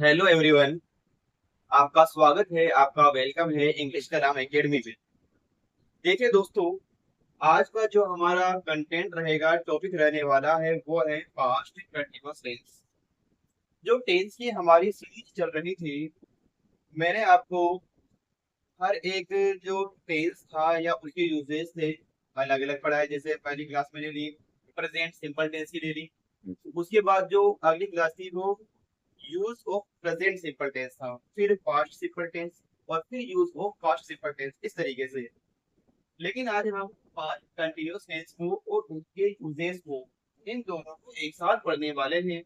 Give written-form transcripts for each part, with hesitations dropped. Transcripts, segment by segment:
Hello everyone. आपका स्वागत है, आपका वेलकम है इंग्लिश का नाम एकेडमी में। देखिए दोस्तों, आज का जो हमारा कंटेंट रहेगा, टॉपिक रहने वाला है वो है पास्ट कंटिन्यूअस टेंस। जो टेंस की हमारी सीरीज चल रही थी, मैंने आपको हर एक जो टेंस था या उसके यूजेस थे अलग अलग पढ़ाए। जैसे पहली क्लास में ले ली प्रेजेंट सिंपल टेंस की ले ली, उसके बाद जो अगली क्लास थी वो use of present simple tense था, फिर पास्ट सिंपल टेंस और फिर use of past simple tense, इस तरीके से। लेकिन आज हम पास्ट कंटिन्यूअस टेंस को और उसके यूजेस को, इन दोनों को एक साथ पढ़ने वाले हैं,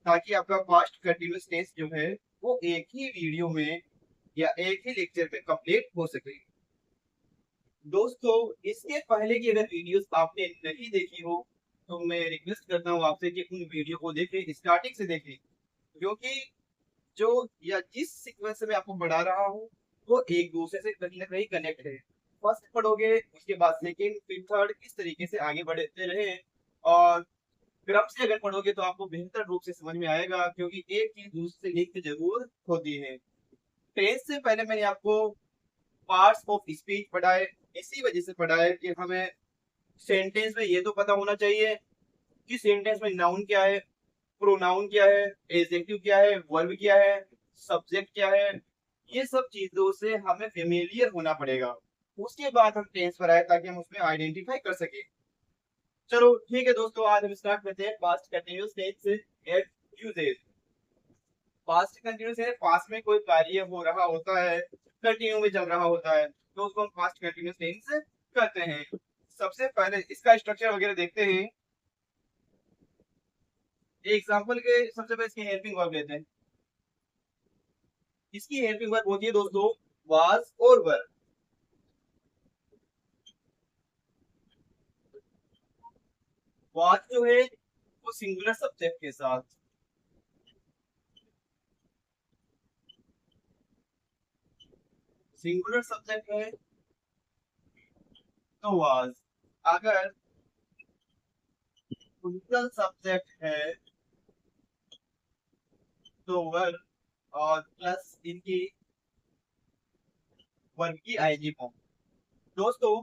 ताकि आपका पास्ट कंटिन्यूअस टेंस जो है वो एक ही वीडियो में या एक ही लेक्चर में कंप्लीट हो सके। दोस्तों, इसके पहले की अगर वीडियोस आपने नहीं देखी हो तो मैं रिक्वेस्ट करता हूँ आपसे कि उन वीडियो को देखें, स्टार्टिंग से देखें, क्योंकि जो या जिस सीक्वेंस में आपको बढ़ा रहा हूँ वो एक दूसरे से कहीं ना कहीं कनेक्ट है। फर्स्ट पढ़ोगे, उसके बाद सेकेंड, फिर थर्ड, इस तरीके से आगे बढ़ते रहे। और क्रम से अगर पढ़ोगे तो आपको बेहतर रूप से समझ में आएगा, क्योंकि एक चीज दूसरे से लिंक जरूर होती है। टेस्ट से पहले मैंने आपको पार्ट्स ऑफ स्पीच पढ़ाए, इसी वजह से पढ़ाए कि हमें सेंटेंस में ये तो पता होना चाहिए कि सेंटेंस में नाउन क्या है, प्रोनाउन क्या है, एडजेक्टिव क्या है, वर्ब क्या है, सब्जेक्ट क्या है। ये सब चीजों से हमें फेमिलियर होना पड़ेगा। उसके बाद हम टेंस पर आए ताकि हम उसमें आइडेंटिफाई कर सके। चलो ठीक है दोस्तों, आज हम स्टार्ट करते हैं past continuous tense at usages. Past continuous है, पास्ट में कोई कार्य हो रहा होता है, कंटिन्यू में चल रहा होता है, तो उसको हम पास्ट कंटिन्यूअस टेंस करते हैं। सबसे पहले इसका स्ट्रक्चर वगैरह देखते हैं। एग्जाम्पल के सबसे पहले इसके हेल्पिंग वर्ब लेते हैं। इसकी हेल्पिंग वर्ब होती है दोस्तों वाज और वर। वाज जो है वो सिंगुलर सब्जेक्ट के साथ, सिंगुलर सब्जेक्ट है तो वाज। अगर प्लूरल सब्जेक्ट है तो वर, और प्लस इनकी वर्ब की आईजी फॉर्म। दोस्तों,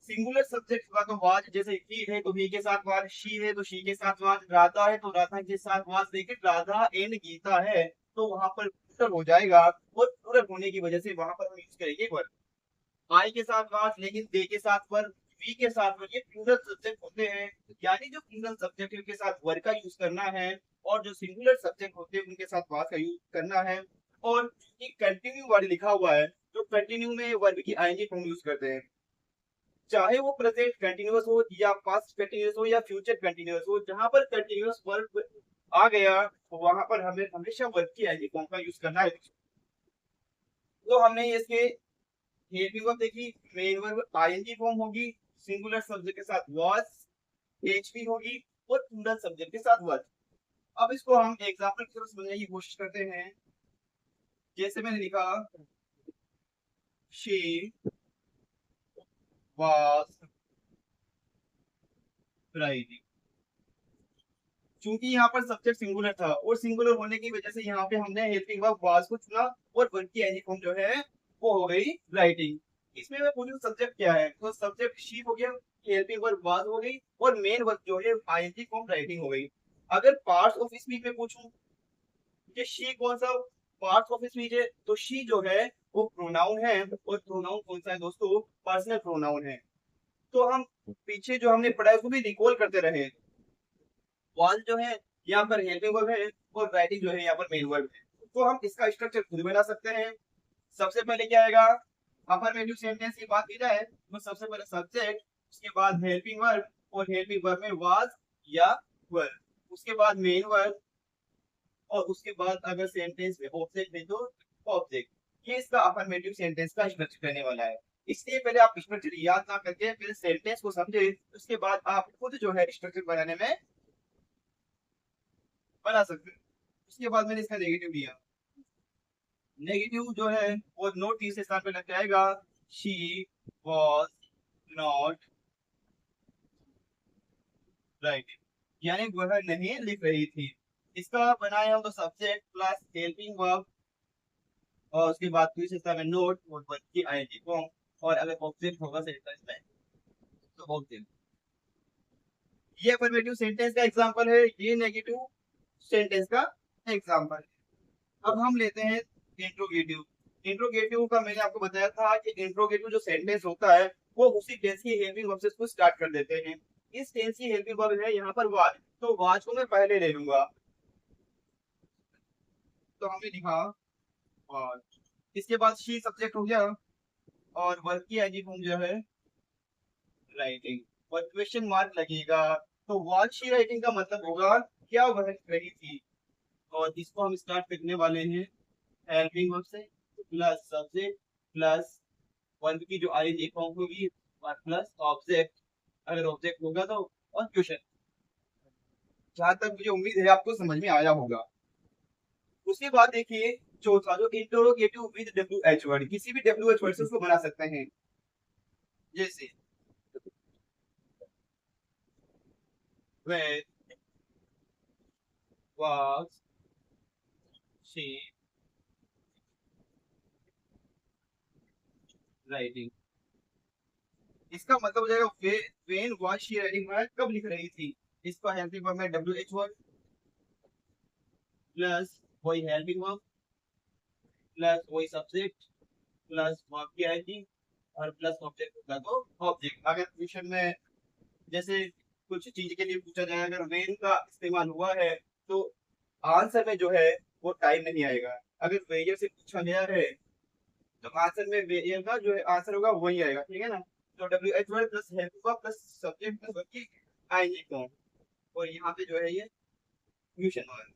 सिंगुलर सब्जेक्ट का तो वाज, जैसे ही है तो ही के साथ वाज, शी है तो शी के साथ वाज, राधा है तो राधा के साथ वाज। लेकिन राधा एंड गीता है तो वहां पर प्लूरल हो जाएगा, और प्लूरल होने की वजह से वहां पर हम यूज करेंगे वर। आई के साथ वाज, लेकिन दे के साथ वर, वी के साथ वर, ये प्लूरल सब्जेक्ट होते हैं। यानी जो प्लूरल सब्जेक्ट है उनके साथ वर का यूज करना है, और जो सिंगुलर सब्जेक्ट होते हैं उनके साथ वाज का यूज करना है। और ये कंटिन्यू वर्ड लिखा हुआ है, तो कंटिन्यू में वर्ब की आईएनजी फॉर्म यूज करते हैं। चाहे वो प्रेजेंट कंटिन्यूअस हो या पास्ट कंटिन्यूअस हो या फ्यूचर कंटिन्यूअस हो, जहां पर कंटिन्यूअस वर्ब आ गया तो वहां पर हमें हमेशा वर्ब की आईएनजी फॉर्म का यूज करना है। तो हमने इसके हेल्पिंग वर्ब देखी, मेन वर्ब आईएनजी फॉर्म होगी, सिंगुलर सब्जेक्ट के साथ वाज, एचपी होगी, और प्लूरल सब्जेक्ट के साथ वर्ब। अब इसको हम एग्जांपल के थ्रू समझने की कोशिश करते हैं। जैसे मैंने लिखा शी वाज राइटिंग। चूंकि यहाँ पर सब्जेक्ट सिंगुलर था और सिंगुलर होने की वजह से यहाँ पे हमने हेल्पिंग वर्ब वाज को चुना, और वर्ब की एनी फॉर्म जो है वो हो गई राइटिंग। इसमें मैं पूछूं सब्जेक्ट क्या है, तो सब्जेक्ट शी हो गया, हेल्पिंग वर्ब वाज हो गई, और मेन वर्ब जो है आईएनजी फॉर्म राइटिंग हो गई। अगर पार्ट्स ऑफ स्पीच में पूछूं कि शी कौन सा पार्ट्स ऑफ स्पीच है, तो शी जो है वो प्रोनाउन है, और प्रोनाउन कौन सा है दोस्तों, पर्सनल प्रोनाउन है। तो हम पीछे जो हमने पढ़ा है उसको भी रिकॉल करते रहे। वाल जो है यहाँ पर हेल्पिंग वर्ब है, और राइटिंग जो है यहाँ पर मेन वर्ब है। तो हम इसका स्ट्रक्चर खुद बना सकते हैं। सबसे पहले क्या आएगा, अफर्मेटिव सेंटेंस की बात की जाए तो सबसे पहले सब्जेक्ट, उसके बाद हेल्पिंग वर्ब, और हेल्पिंग वर्ब में वाज या वर, उसके बाद मेन वर्ब, और उसके बाद अगर सेंटेंस में ऑब्जेक्ट है तो ऑब्जेक्ट। ये इसका अफर्मेटिव सेंटेंस का स्ट्रक्चर रहने वाला है। इसलिए पहले आप स्ट्रक्चर याद ना करके पहले सेंटेंस को समझे, उसके बाद आप खुद जो है स्ट्रक्चर बनाने में बना सकते हैं। उसके बाद मैंने इसका नेगेटिव लिया। नेगेटिव जो है वो नोट तीसरे स्थान पे लग जाएगा, शी वॉज नॉट राइटिंग, यानी वह नहीं लिख रही थी। इसका बनाया होगा सब्जेक्ट प्लस हेल्पिंग वर्ब, और उसके बाद फिर सिस्टम में नोट और वर्ब की आईएनजी फॉर्म, और अगर ऑब्जेक्ट होगा सेंटेंस में तो ऑब्जेक्ट। ये अफर्मेटिव सेंटेंस का एग्जांपल है, ये नेगेटिव सेंटेंस का एग्जांपल है। अब हम लेते हैं इंट्रोगेटिव। इंट्रोगेटिव का मैंने आपको बताया था कि इंट्रोगेटिव जो सेंटेंस होता है वो उसी टेंस की हेल्पिंग वर्ब से उसको स्टार्ट कर देते हैं। इस टेंस की हेल्पिंग वर्ब है यहाँ पर वाज, तो वाज को मैं पहले ले लूंगा, तो हमने लिखा वाज। इसके बाद शी सब्जेक्ट हो गया, और वर्ब की आईजी फॉर्म जो है राइटिंग, और क्वेश्चन मार्क लगेगा। तो वाज शी राइटिंग का मतलब होगा क्या वह लिख रही थी, और इसको हम स्टार्ट करने वाले हैं हेल्पिंग वर्ब से प्लस सब्जेक्ट प्लस वर्ब की जो आईएनजी फॉर्म होगी और प्लस ऑब्जेक्ट, अगर ऑब्जेक्ट होगा तो, और क्वेश्चन। जहां तक मुझे उम्मीद है आपको समझ में आया होगा। उसके बाद देखिए चौथा जो interrogative with W H word, किसी भी डब्ल्यू एच वर्ड से उसको बना सकते हैं, जैसे where was she writing। इसका मतलब हो जाएगा when was she writing, वह कब लिख रही थी। इसका हेल्पिंग वर्ब में डब्ल्यू एच वर्ड प्लस वही हेल्पिंग वर्ब प्लस वही सब्जेक्ट प्लस वर्ब की आईडी, और प्लस ऑब्जेक्ट होगा तो ऑब्जेक्ट। अगर क्वेश्चन में जैसे कुछ चीज के लिए पूछा जाए, अगर वेन का इस्तेमाल हुआ है तो आंसर में जो है वो टाइम नहीं आएगा। अगर वेरियर से पूछा गया है तो आंसर में वेरियर का जो है आंसर होगा वही आएगा, ठीक है ना। तो W H word plus help का प्लस सब्जेक्ट प्लस वर्ब की आएंगे कौन, और यहाँ पे जो है ये क्वेश्चन वर्ड।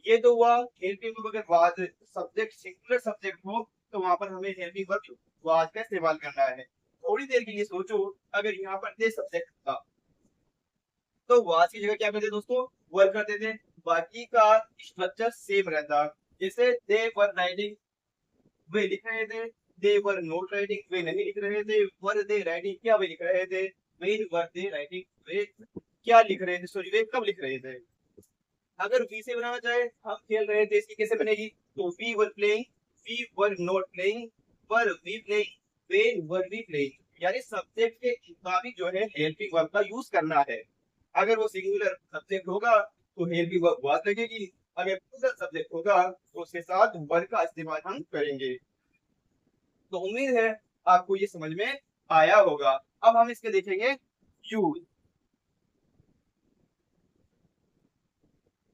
ये तो हुआ हेल्पिंग वर्ब। अगर वाज सब्जेक्ट सिंगुलर सब्जेक्ट हो तो वहां पर हमें हेल्पिंग वर्ब वाज का इस्तेमाल करना है। थोड़ी देर के लिए सोचो, अगर यहाँ पर दे सब्जेक्ट था तो वाज की जगह क्या करते दोस्तों, वर्ब करते थे, बाकी का स्ट्रक्चर सेम रहता। जैसे दे वर राइटिंग, वे लिख रहे थे, दे वर नोट राइटिंग, वे नहीं लिख रहे थे, वर दे राइटिंग, क्या वे लिख रहे थे, वे वर दे राइटिंग, वे क्या लिख रहे थे, सॉरी वे कब लिख रहे थे। अगर वी से बनाना चाहे, हम खेल रहे थे, इसकी कैसे बनेगी, तो we were playing, we were not playing, were we playing, way were we playing. यानी सब्जेक्ट के मुताबिक जो है हेल्पिंग वर्ब का यूज करना है। अगर वो सिंगुलर सब्जेक्ट होगा तो हेल्पिंग वर्ब वाज लगेगी, अगर प्लूरल सब्जेक्ट होगा तो उसके साथ वर्ब का इस्तेमाल हम करेंगे। तो उम्मीद है आपको ये समझ में आया होगा। अब हम इसके देखेंगे यूज।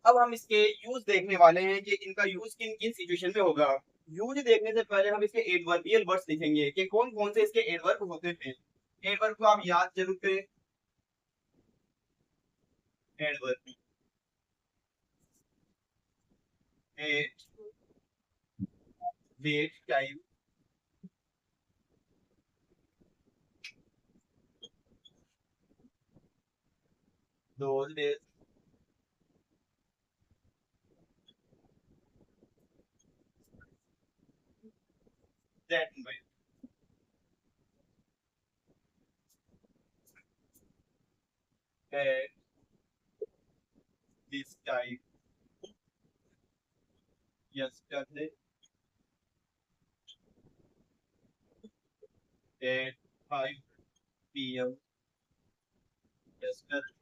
अब हम इसके यूज देखने वाले हैं कि इनका यूज किन किन सिचुएशन में होगा। यूज देखने से पहले हम इसके एडवर्बियल वर्ड्स देखेंगे कि कौन कौन से इसके एडवर्ब होते हैं। एडवर्ब को आप याद जरूर करें। Adverb at what time those days that at this time yesterday at 5 p.m. yesterday।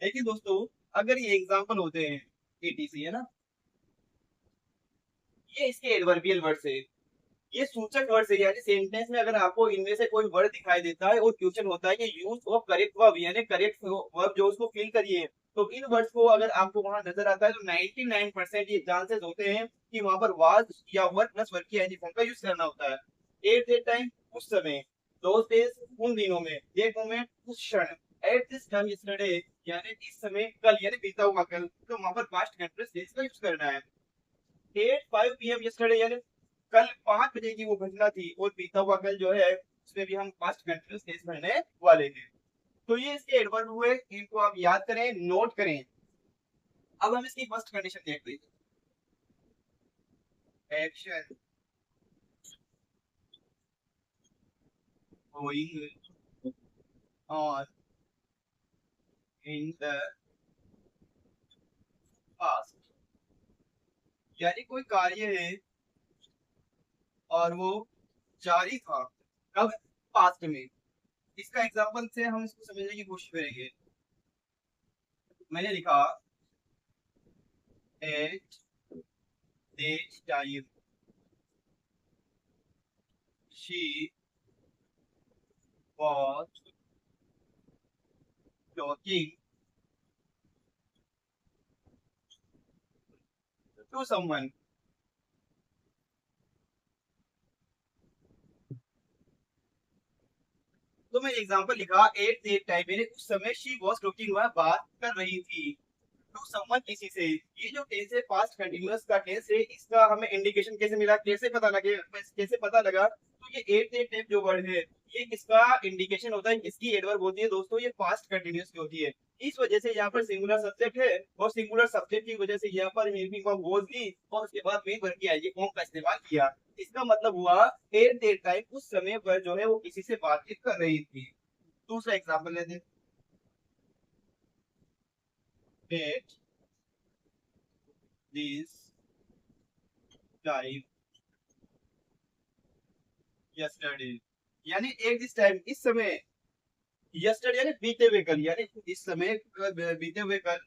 देखिए दोस्तों, अगर ये एग्जांपल होते हैं एटीसी है ना, ये इसके एडवर्बियल वर्ड से, ये सूचक वर्ड से, यानी सेंटेंस में अगर आपको इनमें से कोई वर्ड दिखाई देता है और क्वेश्चन होता है कि यूज ऑफ करेक्ट वर्ब, यानी करेक्ट वर्ब जो उसको फिल करिए, तो इन वर्ड्स को अगर आपको वहां नजर आता है तो 99% ये चांसेस होते हैं कि वहां पर वाज या वर प्लस वर्ब की एनी फॉर्म का यूज करना होता है। एट दैट टाइम, उस समय, दोस डेज, उन दिनों में, दैट मोमेंट, उस क्षण, एट दिस टाइम यस्टरडे, यानी इस समय कल, यानी बीता हुआ कल, तो वहां पर पास्ट कंटीन्यूअस टेंस का यूज करना है। Eight 5 p.m. यस्टरडे, यानी कल 5 बजे की वो घटना थी, और बीता हुआ कल जो है उसमें भी हम पास्ट कंटीन्यूअस टेंस भरने वाले हैं। तो ये इसके एडवर्ब हुए, इनको आप याद करें, नोट करें। अब हम इसकी फर्स्ट कंडीशन देखते हैं, action going on in the यानी कोई कार्य है और वो जारी था, कब? पास्ट में। इसका एग्जांपल से हम इसको समझने की कोशिश करेंगे। मैंने लिखा at that time she was talking to someone. तो मैं एग्जांपल लिखा एट दैट टाइम, मैंने उस समय शी वाज टॉकिंग, वह बात कर रही थी, टू समवन, किसी से। ये जो टेंस है पास्ट कंटीन्यूअस का टेंस है, इसका हमें इंडिकेशन कैसे मिला, कैसे पता लगे, कैसे पता लगा? तो ये एट दैट टाइम जो वर्ड है, ये किसका इंडिकेशन होता है, किसकी एडवर्ब होती है दोस्तों? ये पास्ट कंटीन्यूअस की होती है। इस वजह से यहाँ पर सिंगुलर सब्जेक्ट है, और सिंगुलर सब्जेक्ट की वजह से यहाँ पर हेल्पिंग वर्ब वाज दी, और उसके बाद मेन वर्ब किया, ये फॉर्म का इस्तेमाल किया। इसका मतलब हुआ एट दैट टाइम, उस समय पर जो है वो किसी से बातचीत कर रही थी। दूसरा एग्जाम्पल लेते हैं। एट दिस टाइम यस्टरडे, यानी एक दिस टाइम, इस समय। यस्टरडे यानी बीते हुए कल, यानी इस समय बीते हुए कल।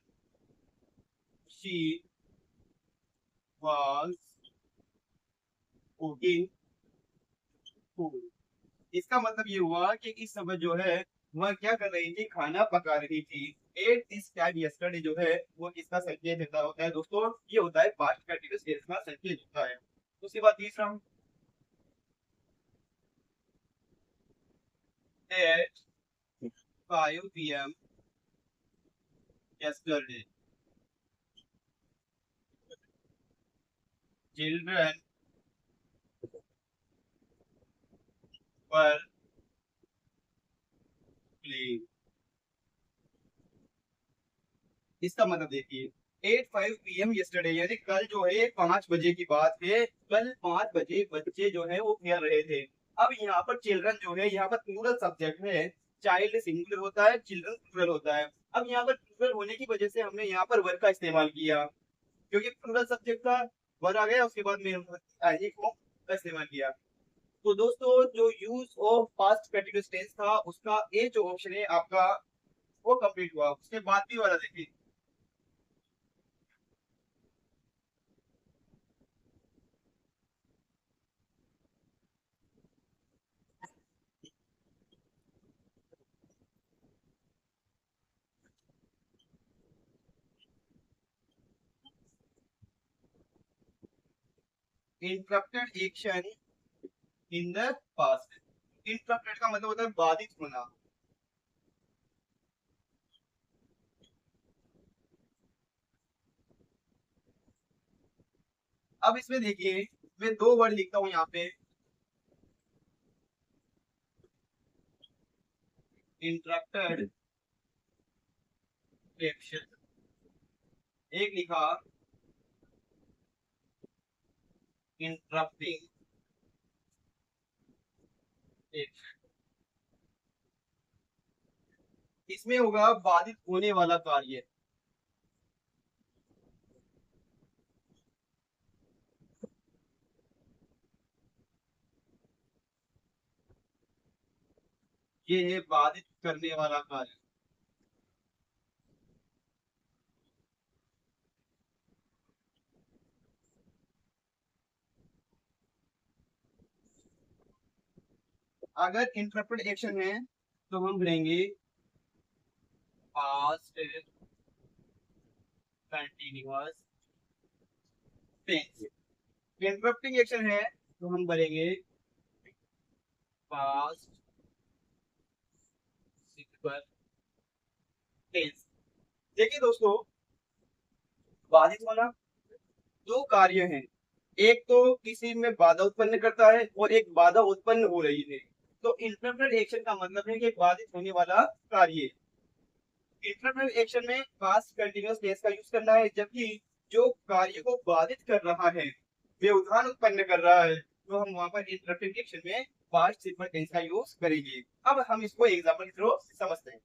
She was cooking food. इसका मतलब ये हुआ कि इस समय जो है वह क्या कर रही थी, खाना पका रही थी। एट दिस टाइम यस्टरडे जो है वो इसका संकेत देता होता है दोस्तों, ये होता है पास्ट कंटीन्यूअस टेंस का संकेत होता है। उसके बाद तीसरा, eight 5 PM yesterday children were playing। इसका मतलब देखिए, 8:05 PM yesterday, यानी कल जो है 5 बजे की बात है। कल 5 बजे बच्चे जो है वो खेल रहे थे। अब यहाँ पर चिल्ड्रन जो है, यहाँ पर प्लूरल सब्जेक्ट है। चाइल्ड सिंगुलर होता है, चिल्ड्रन प्लूरल होता है। अब यहाँ पर प्लूरल होने की वजह से हमने यहाँ पर वर्ब का इस्तेमाल किया, क्योंकि प्लूरल सब्जेक्ट का वर्ब आ गया, उसके बाद में फॉर्म का इस्तेमाल किया। तो दोस्तों जो use of past continuous tense था, उसका ए जो ऑप्शन है आपका, वो कंप्लीट हुआ। उसके बाद भी वाला देखिए, interrupted action in the past. Interrupted का मतलब होता है बाधित होना। अब इसमें देखिए, मैं दो वर्ड लिखता हूँ यहाँ पे, इंटरप्टेड एक्शन। एक लिखा इंटरप्टिंग एक्शन। इसमें होगा बाधित होने वाला कार्य। ये है बाधित करने वाला कार्य। अगर इंटरप्टेड एक्शन है तो हम लेंगे past continuous tense. Interrupting action है तो हम भरेंगे पास्ट सिंपल टेंस। देखिए दोस्तों, बाधित होना, दो कार्य हैं। एक तो किसी में बाधा उत्पन्न करता है, और एक बाधा उत्पन्न हो रही है। तो इंटरप्टेड एक्शन का मतलब है कि बाधित होने वाला कार्य। इंटरप्टेड एक्शन में पास्ट कंटिन्यूअस टेंस का यूज करना है, जबकि जो कार्य को बाधित कर रहा है, व्यवधान उत्पन्न कर रहा है, तो हम वहां पर इंटरप्टेड एक्शन में पास्ट सिंपल टेंस का यूज करेंगे। अब हम इसको एग्जांपल के थ्रू समझते हैं।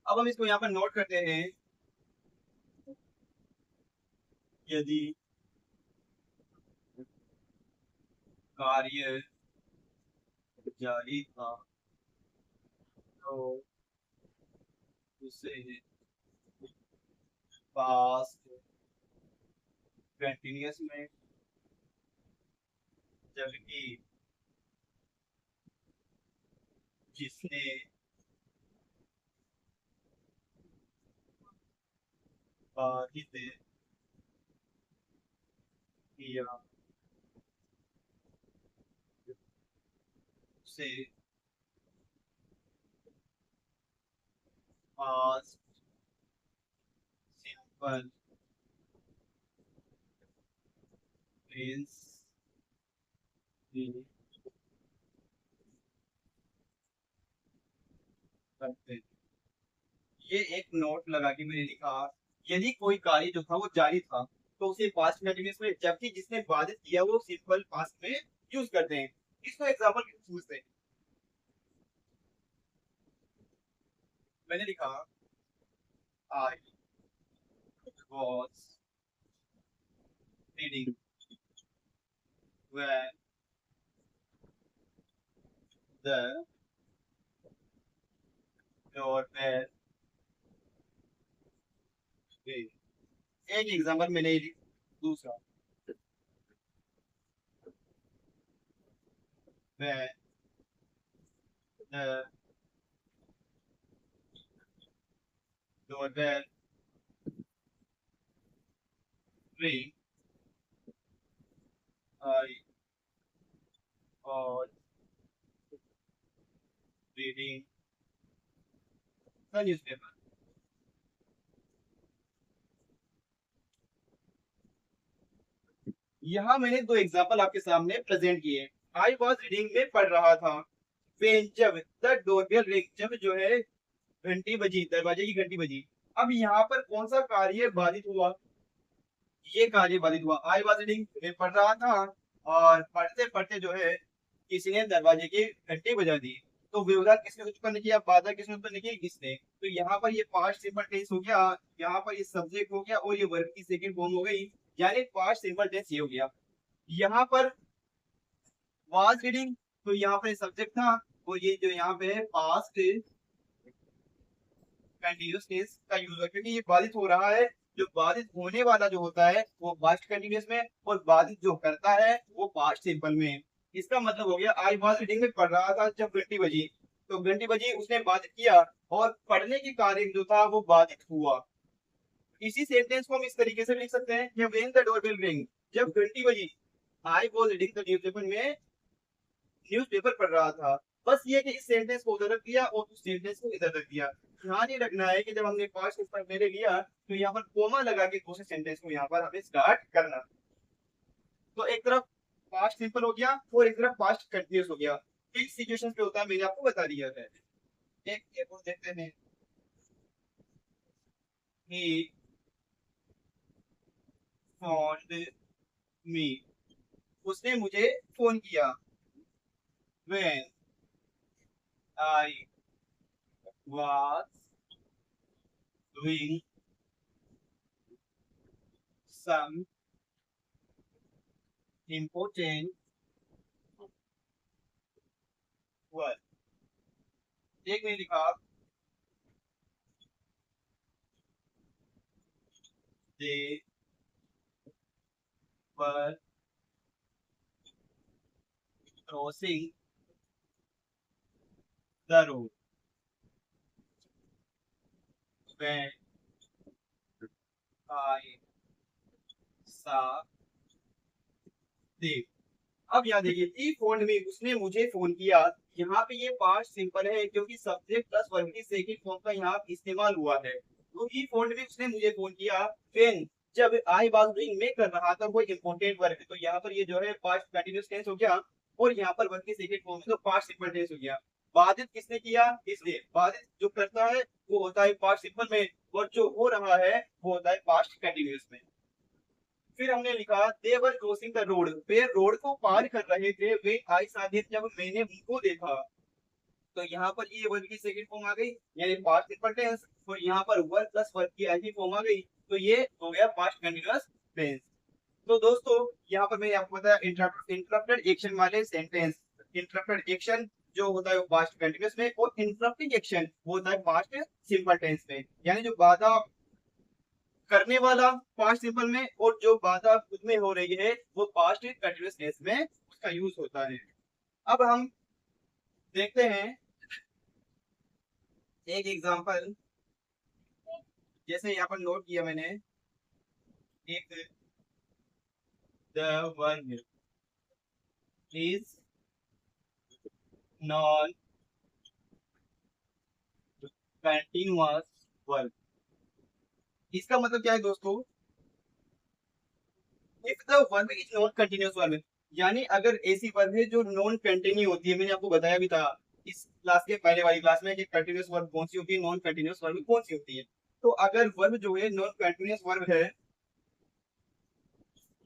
अब हम इसको यहाँ पर नोट करते हैं। यदि कार्य जारी था तो उसे पास्ट कंटिन्यूअस में, जबकि जिसने बाधित किया उसे पास्ट सिंपल टेंस करते हैं। ये एक नोट लगा के मैंने लिखा, यदि कोई कार्य जो था वो जारी था तो उसे पास्ट कंटिन्यूअस में, जबकि जिसने बाधित किया वो सिंपल पास्ट में यूज करते हैं। इसको एग्जांपल पूछते हैं। मैंने लिखा I was reading when the doorbell ring. एक एग्जांपल मैंने ये दूसरा, when the doorbell ring, I was reading the newspaper. यहाँ मैंने दो एग्जांपल आपके सामने प्रेजेंट किए। आई वॉज रीडिंग में पढ़ रहा था, when जब द डोरबेल रिंग, जब जो है घंटी बजी, दरवाजे की घंटी बजी। अब यहाँ पर कौन सा कार्य बाधित हुआ? ये कार्य बाधित हुआ। आई वॉज रीडिंग में पढ़ रहा था और पढ़ते पढ़ते जो है किसी ने दरवाजे की घंटी बजा दी। तो विरोधात किसने उत्पन्न किया, बाधा किसने उत्पन्न की, किसने। तो यहाँ पर ये पास्ट सिंपल टेंस हो गया, यहाँ पर ये सब्जेक्ट हो गया और ये वर्ब की सेकंड फॉर्म हो गई, यानी पास्ट सिंपल टेंस ये हो गया। यहाँ पर वाज रीडिंग, तो यहाँ पर सब्जेक्ट था और ये जो यहाँ पे है पास्ट कंटिन्यूअस टेंस का यूज है, क्योंकि ये बाधित हो रहा है। जो बाधित होने वाला जो होता है वो पास्ट कंटिन्यूअस में, और बाधित जो करता है वो पास्ट सिंपल में। इसका मतलब हो गया आई वाज रीडिंग में पढ़ रहा था जब घंटी बजी, तो घंटी बजी उसने बाधित किया और पढ़ने के कार्य जो था वो बाधित हुआ। इसी सेंटेंस को हम इस तरीके से लिख सकते हैं कि व्हेन द डोरबेल रिंग, जब घंटी बजी, I was reading the newspaper में न्यूज़पेपर पढ़ रहा था। बस ये कि इस सेंटेंस को उधर रख दिया और उस सेंटेंस को इधर रख दिया। ध्यान ये रखना है कि जब हमने पास्ट पर मेरे लिया तो यहाँ पर कोमा लगा के दूसरे सेंटेंस को यहाँ पर हमें स्टार्ट करना। तो एक तरफ पास्ट सिंपल हो गया और एक तरफ पास्ट कंटिन्यूअस हो गया। किस सिचुएशन पे होता है मैंने आपको बता दिया है। एक और देखते हैं। He phoned me, उसने मुझे फोन किया। When I was doing some important work। एक ने लिखा they were crossing the road when I saw them। अब यहाँ देखिए, ई फोन में उसने मुझे फोन किया, यहाँ पे ये पास्ट सिंपल है क्योंकि सब्जेक्ट प्लस वर्ब की सेकंड फॉर्म का यहाँ इस्तेमाल हुआ है। तो ई फोन में उसने मुझे फोन किया, फिर जब आई वाज डूइंग में कर रहा था वो इंपॉर्टेंट वर्ब, तो यहाँ पर ये जो है पास्ट कंटिन्यूअस टेंस हो गया और यहाँ पर वर्ब की सेकंड फॉर्म है तो पास्ट सिंपल टेंस हो गया। बाधित किसने किया, इसलिए बाधित जो करता है वो होता है पास्ट सिंपल में, और जो हो रहा है वो होता है पास्ट कंटिन्यूअस में। फिर हमने लिखा they were crossing the road, वे रोड को पार कर रहे थे, वे आई साथ, जब मैंने उनको देखा। तो यहाँ पर ये वर्ब की सेकंड फॉर्म आ गई, यानी पास्ट सिंपल टेंस, और यहाँ पर वर्ब प्लस वर्ब की ऐसी फॉर्म आ गई, तो ये हो गया पास्ट कंटीन्यूअस टेंस। तो दोस्तों यहाँ पर मैंने आपको बताया इंटरप्टेड एक्शन वाले सेंटेंस। इंटरप्टेड एक्शन जो होता है वो पास्ट कंटिन्यूस में, और इंटरप्टिंग एक्शन वो होता है पास्ट सिंपल टेंस में। यानी जो बाधा करने वाला पास्ट सिंपल में, और जो बाधा खुद में हो रही है वो पास्ट कंटिन्यूस टेंस में उसका यूज होता है। अब हम देखते हैं एक एग्जांपल, जैसे यहाँ पर नोट किया मैंने एक, the verb is non continuous verb. इसका मतलब क्या है दोस्तों, if the verb is non continuous verb, यानी अगर ऐसी वर्ब है जो नॉन कंटिन्यू होती है, मैंने आपको बताया भी था इस क्लास के पहले वाली क्लास में कि कंटिन्यूअस वर्ब कौन सी होती है, नॉन कंटिन्यूअस वर्ब कौन सी होती है। तो अगर वर्ब जो है नॉन कंटिन्यूअस वर्ब है,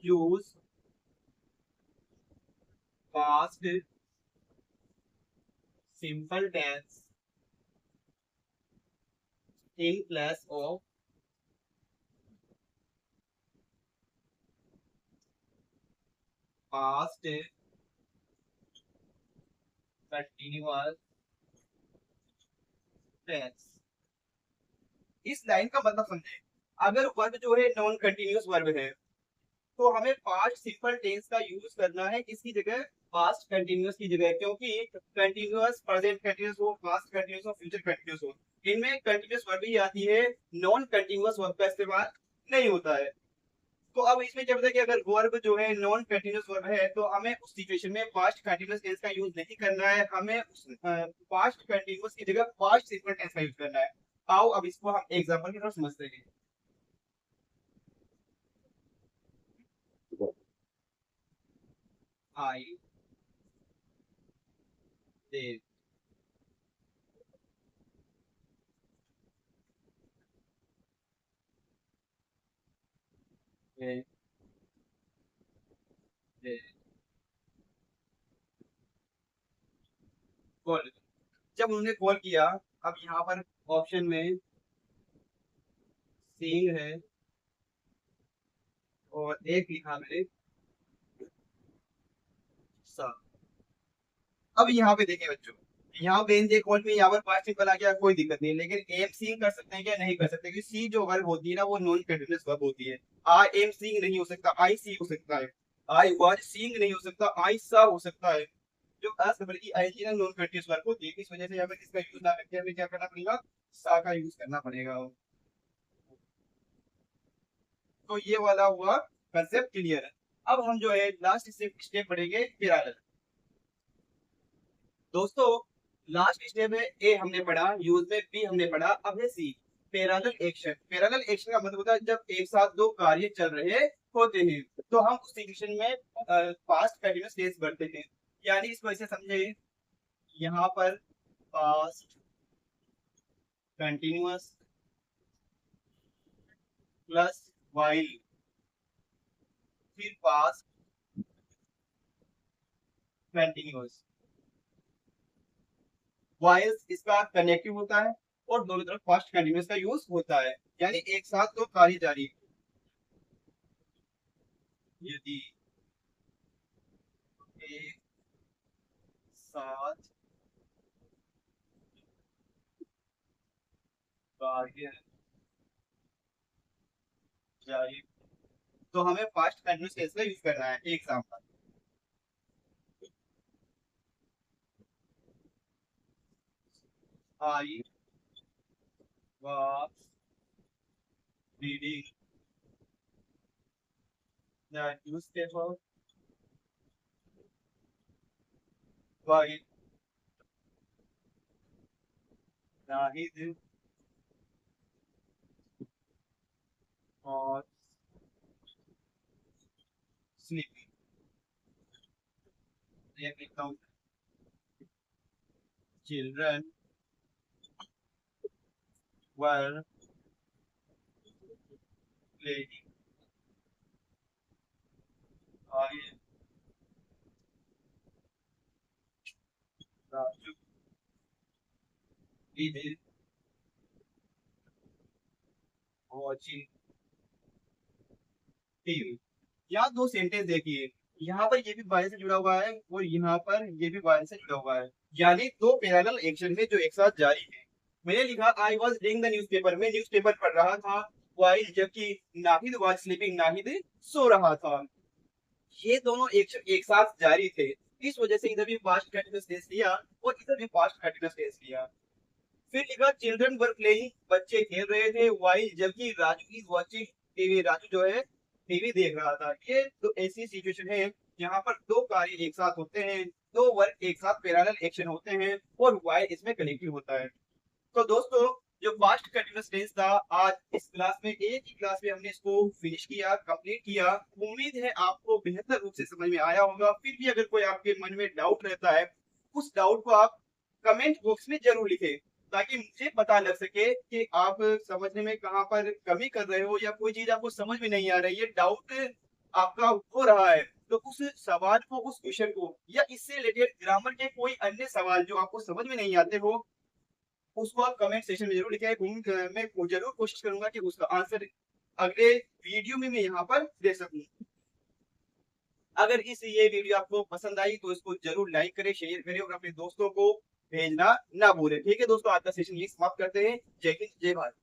use past simple tense in place of past continuous tense. इस लाइन का मतलब समझे, अगर वर्ब जो है नॉन कंटिन्यूअस वर्ब है तो हमें पास्ट सिंपल टेंस का यूज करना है किसकी जगह, पास्ट कंटिन्यूअस की जगह। क्योंकि कंटिन्यूअस प्रेजेंट कंटिन्यूअस हो, पास्ट कंटिन्यूअस हो, फ्यूचर कंटिन्यूअस हो, इनमें कंटिन्यूअस वर्ब ही आती है, नॉन कंटिन्यूअस वर्ब का इस्तेमाल नहीं होता है। तो अब इसमें क्या होता है कि अगर वर्ब जो है नॉन कंटिन्यूअस वर्ब है तो हमें उस सिचुएशन में पास्ट कंटिन्यूअस टेंस का यूज नहीं करना है, हमें उस पास्ट कंटिन्यूअस की जगह पास्ट सिंपल टेंस का यूज करना है। आओ अब इसको हम एग्जांपल की तरफ समझते हैं। आई दे कॉल, जब उन्होंने कॉल किया, अब यहाँ पर ऑप्शन में सीइंग है और एक लिखा मैंने सा। अब यहाँ पे देखिए बच्चों, यहाँ पे जे कॉल में यहाँ पर पास्ट सिंपल आ गया, कोई दिक्कत नहीं है, लेकिन एम सीइंग कर सकते हैं क्या, नहीं कर सकते, क्योंकि सी जो वर्ब होती है ना वो नॉन कंटीन्यूअस वर्ब होती है। आई एम सीइंग नहीं हो सकता, आई सी हो सकता है। आई वाज सीइंग नहीं हो सकता, आई सा हो सकता है। जो अस बल्कि आई की ना नॉन कंटीन्यूअस वर्ब होती है, इस वजह से यहाँ पे इसका यूज ना करके हमें क्या करना पड़ेगा, सा का यूज करना पड़ेगा। तो ये वाला हुआ कंसेप्ट क्लियर है। अब हम जो है लास्ट स्टेप पढ़ेंगे पैरेलल। दोस्तों लास्ट स्टेप है ए हमने पढ़ा, यूज में बी हमने पढ़ा, अब है C parallel action. Parallel action का मतलब होता है जब एक साथ दो कार्य चल रहे होते हैं तो हम उस सिचुएशन में पास्ट कंटीन्यूअस टेंस बढ़ते हैं। यानी इसको ऐसे समझे, यहाँ पर पास्ट कंटीन्यूअस प्लस वाइल, फिर पास्ट कंटीन्यूअस, वाइल्स इसका कनेक्टिव होता है और दोनों तरफ पास्ट कंटीन्यूअस का यूज होता है। यानी एक साथ दो कार्य जारी, यदि एक साथ कार्य जारी, तो हमें पास्ट कंटीन्यूअस टेंस का यूज करना है। एक example, I was reading the newspaper while Nahid और स्लीपिंग। ये लिखता हूँ, children were playing, I Raju is watching TV. यहाँ दो सेंटेंस देखिए, यहाँ पर ये भी वाई से जुड़ा हुआ है और यहाँ पर ये भी वाई से जुड़ा हुआ है, यानी दो पैरेलल एक्शन है जो एक साथ जारी है। मैंने लिखा I was reading the newspaper, मैं न्यूज़पेपर पढ़ रहा था, वाइल जबकि नाहिद वाज स्लीपिंग, नाहिद सो रहा था। ये दोनों एक साथ जारी थे, इस वजह से इधर भी पास्ट कंटीन्यूअस टेंस लिया और इधर भी पास्ट कंटीन्यूअस टेंस लिया। फिर लिखा चिल्ड्रन वर प्लेइंग, बच्चे खेल रहे थे, वाइल जबकि Raju is watching TV, Raju जो है टीवी देख रहा था। ये तो ऐसी सिचुएशन है यहाँ पर दो कार्य एक साथ होते हैं, दो वर्क एक साथ पैरेलल एक्शन होते हैं और वाइल इसमें कनेक्टिव होता है। तो दोस्तों, जो पास्ट कंटीन्यूअस टेंस था, आज इस क्लास में, एक ही क्लास में हमने इसको फिनिश किया, कंप्लीट किया। उम्मीद है आपको बेहतर रूप से समझ में आया होगा। फिर भी अगर कोई आपके मन में डाउट रहता है, उस डाउट को आप कमेंट बॉक्स में जरूर लिखें, ताकि मुझे पता लग सके कि आप समझने में कहाँ पर कमी कर रहे हो या कोई चीज आपको समझ में नहीं आ रही है, डाउट आपका हो रहा है। तो उस सवाल को, उस क्वेश्चन को या इससे रिलेटेड ग्रामर के कोई अन्य सवाल जो आपको समझ में नहीं आते हो, उसको आप कमेंट सेक्शन में जरूर लिखें। मैं जरूर कोशिश करूंगा कि उसका आंसर अगले वीडियो में मैं यहाँ पर दे सकूं। अगर ये वीडियो आपको पसंद आई तो इसको जरूर लाइक करें, शेयर करें और अपने दोस्तों को भेजना ना भूलें। ठीक है दोस्तों, आज का सेशन यही समाप्त करते हैं। जय हिंद, जय भारत।